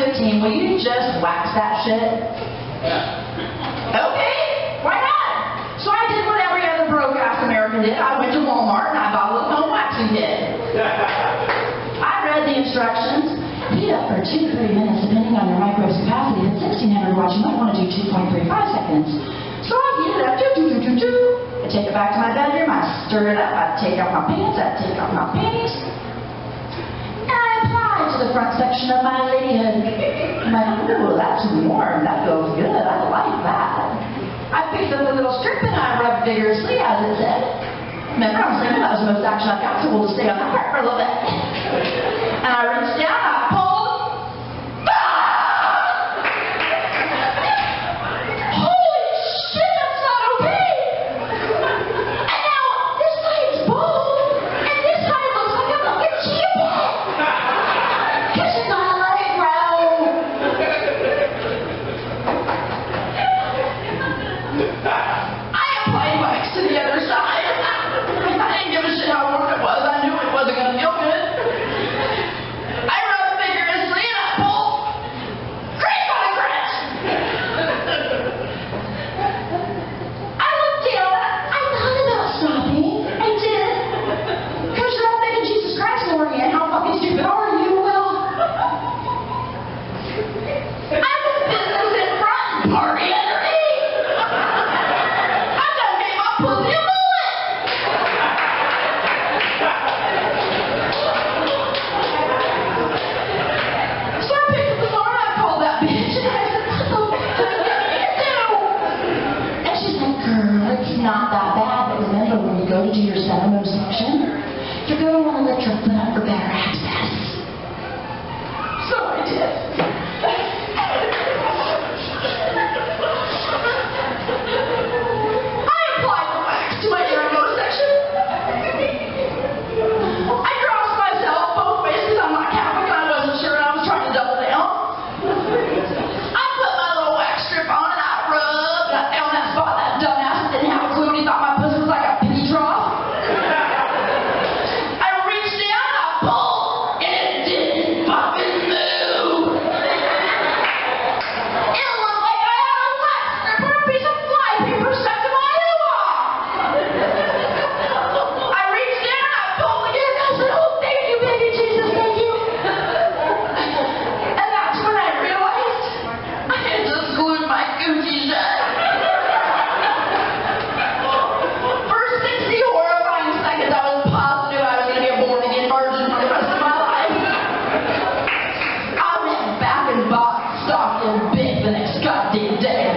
15, will you just wax that shit? Yeah. Okay, why not? So I did what every other broke-ass American did. I went to Walmart and I bought a little home waxing kit. I read the instructions. Heat up for 2 to 3 minutes, depending on your microwave's capacity. At 1600 watts, you might want to do 2.35 seconds. So I heat it up, I take it back to my bedroom, I stir it up, I take out my pants, I take out my panties, and I apply to the front section of my ladyhood. I'm like, ooh, that's warm, that feels good, I like that. I picked up a little strip and I rubbed vigorously, as it said. Remember, I'm saying that was the most action I got, so we'll just stay on that part for a little bit. And I reached down, I pulled. Holy shit, that's not okay! And now, this side's bald, and this side looks like a fucking chia pet! Because you gotta let it grow! I applied wax to the other side. I didn't give a shit how warm it was. I knew it wasn't going to feel good. I rubbed vigorously and I pulled. Great on a crunch! I looked down. I thought about stopping. I did. Because you're all thinking, Jesus Christ, Laurie, and how fucking stupid are you? Well, I'm a business in front and party underneath. I done gave my pussy a bullet. So I picked up the phone and I called that bitch and I said, what the fuck do you want me to do? And she's like, girl, it's not that bad, but remember when you go to do your center section, you're going to want to let your foot up for better access. So I did. I applied the wax to my innermost section. I crossed myself both ways because I'm not Catholic and I wasn't sure and I was trying to double down. I put my little wax strip on and I rubbed and I found that spot that dumbass didn't have a clue and he thought my pussy was like a pea trough. I reached down and I pulled and it didn't fucking move. It looked like I had a wax strip or a piece of flypaper stuck to my ear. I reached in and I pulled again and I said, oh, thank you, baby Jesus, thank you. And that's when I realized I had just glued my Gucci shut. For 60 horrifying seconds, I was positive I was going to be a born-again virgin for the rest of my life. I went back and bought stock and big the next goddamn day.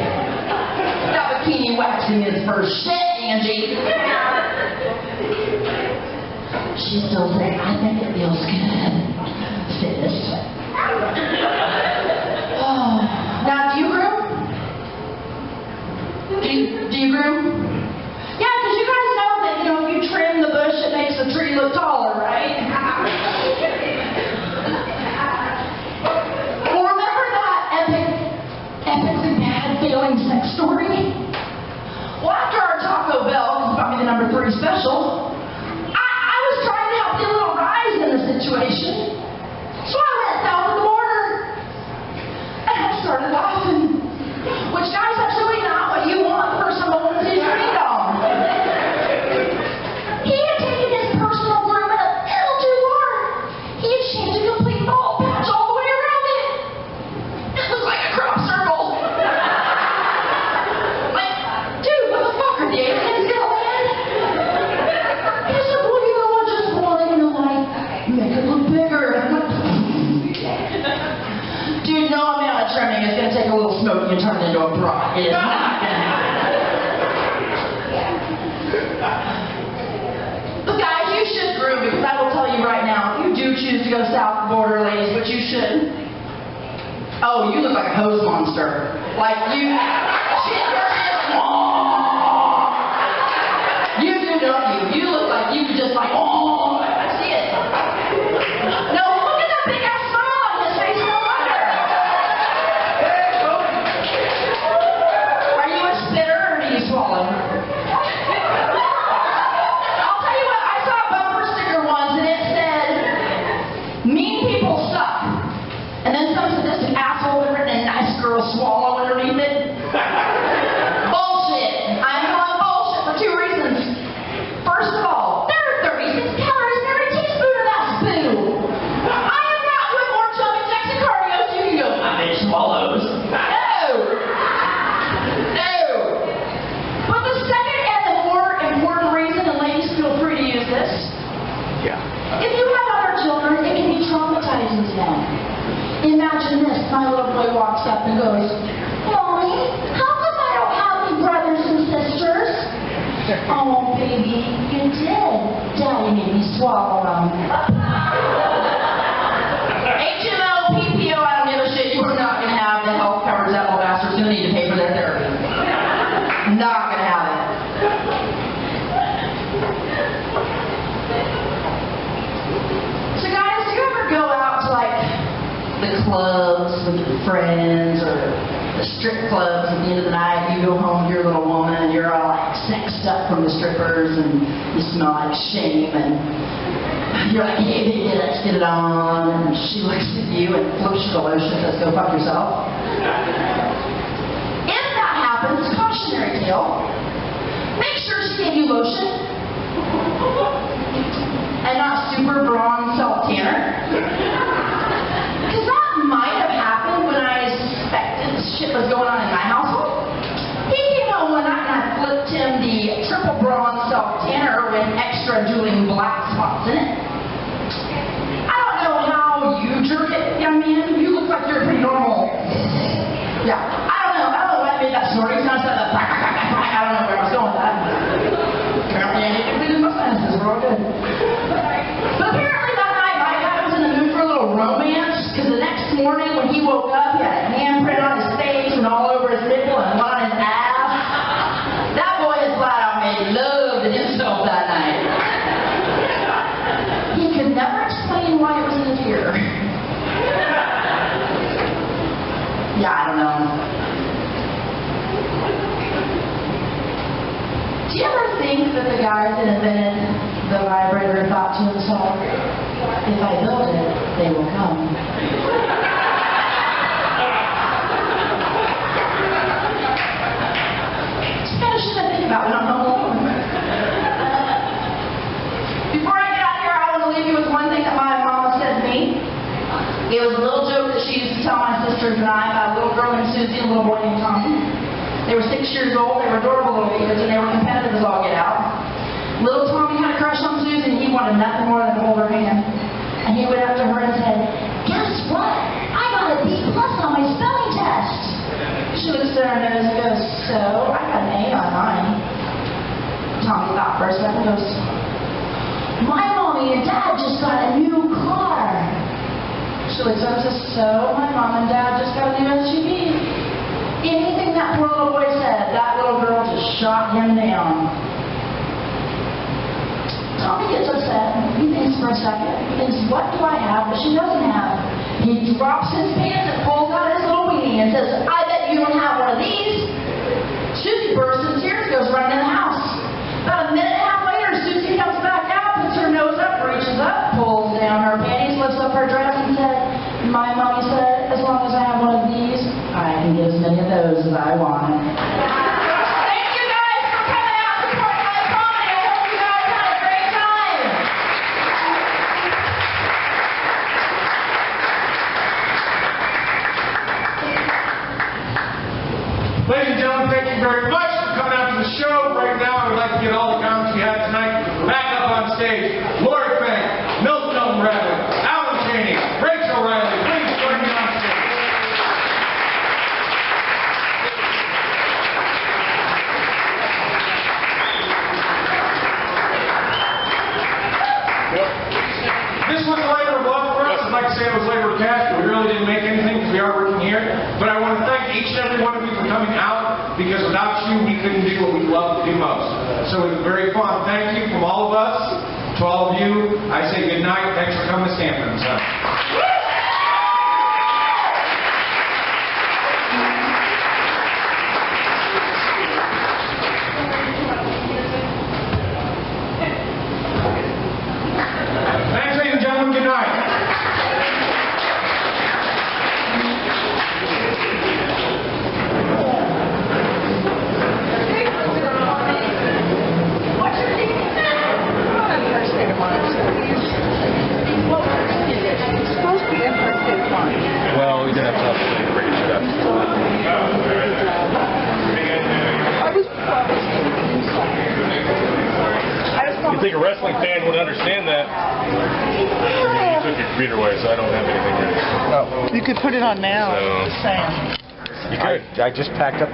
That bikini waxing is for shit, Angie. She still said, I think it feels good. Sis. Oh. Now, do you groom? Do you groom? Yeah, because you guys know that, you know, if you trim the bush, it makes the tree look taller, right? Well, remember that epically bad failing sex story? Well, after our Taco Bell, it's probably the number 3 special, I was trying to help get a little rise in the situation. So I went south of the border. And I started laughing. Which, guys, that's really not what you want for someone who's trained on. He had taken his personal grooming a little too far. He had shaved a complete bald patch all the way around it. It was like a crop circle. Like, dude, what the fuck are the aliens gonna land? He said, well, you know, I just wanted to, like, make it look bigger. Dude, no amount of trimming is going to take a little smoky and turn it into a bra. It is not going to happen. But guys, you should groom because I will tell you right now, if you do choose to go south of the border, ladies, which you should. Oh, you look like a hose monster. Like you. You do, don't you? You look like you could just like, oh, I see it. No, look at that big ass smile on his face. No wonder. Are you a spitter or do you swallow? I'll tell you what, I saw a bumper sticker once and it said, mean people suck. And then some sadistic my little boy walks up and goes, Mommy, how come I don't have any brothers and sisters? Oh, baby, you did. Daddy made me swallow them. HMO, PPO, I don't give a shit. You are not going to have the health coverage that little bastards going to need to pay for their therapy. Not going to have it. So guys, do you ever go out to like the clubs with your friends or the strip clubs at the end of the night? You go home to your little woman and you're all like sexed up from the strippers and you smell like shame and you're like, hey baby, let's get it on, and she looks at you and flips you the lotion and says, go fuck yourself. If that happens, cautionary tale, make sure she gave you lotion and not super bronze self-tanner. Because that might have happened when I suspected shit was going on in my household. He came home one night and I flipped him the triple bronze self-tanner with extra Julian black spots in it. I don't know how you jerk it, young man. You look like you're pretty normal. Yeah, I don't know what made that snorting sound. I don't know where I was going with that. Apparently I need to clean my senses. We're all good. But apparently that night my guy was in the mood for a little romance, because the next morning when he woke up, he had a handprint on his face and all over his nipple and one on his ass. That boy has flat out made love to himself that night. He could never explain why it was in his ear. Yeah, I don't know. Do you ever think that the guys that invented the vibrator thought to himself, if I build it, they will come? It's kind of shit I think about when I'm home alone. Before I get out here, I want to leave you with one thing that my mama said to me. It was a little joke that she used to tell my sisters and I about a little girl named Susie and a little boy named Tommy. They were 6 years old, they were adorable little kids, and they were competitive as all get out. Little Tommy had a crush on Susie, and he wanted nothing more than to hold her hand. And he went up to her and said, guess what? I got a B+ on my spelling test. She looks down her nose and goes, so? I got an A on mine. Tommy thought for a second and goes, my mommy and dad just got a new car. She looks up and says, so? My mom and dad just got a new SUV. Anything that poor little boy said, that little girl just shot him down. Tommy gets upset. He thinks for a second. He thinks, what do I have that she doesn't have? He drops his pants and pulls out his little weenie and says, I bet you don't have one of these. Susie bursts in tears, goes running in the house. About a minute and a half later, Susie comes back out, puts her nose up, reaches up, pulls down her panties, lifts up her dress and said, my mommy said, as long as I have one of these, I can get as many of those as I want. Thank you guys for coming out to support my comedy. I hope you guys had a great time. Ladies and gentlemen, thank you very much for coming out to the show. Right now, I would like to get all the comments you had tonight back up on stage. Laurie Fank, Milton Bradley, Alan Cheney, Rachel Riley, please join me on stage. This was a labor of love for us. I'd like to say it was labor of cash, but we really didn't make anything because we are working here. But I want to thank each and every one of you for coming out, because without you, we couldn't do what we love to do most. So it was very fun. Thank you from all of us to all of you. I say good night. Thanks for coming to Stanford. So. Thanks, ladies and gentlemen. Good night. What's your name? think a wrestling fan would understand that. You took your computer away, so I don't have anything ready. You could put it on now. So, Just saying. you could. I just packed up my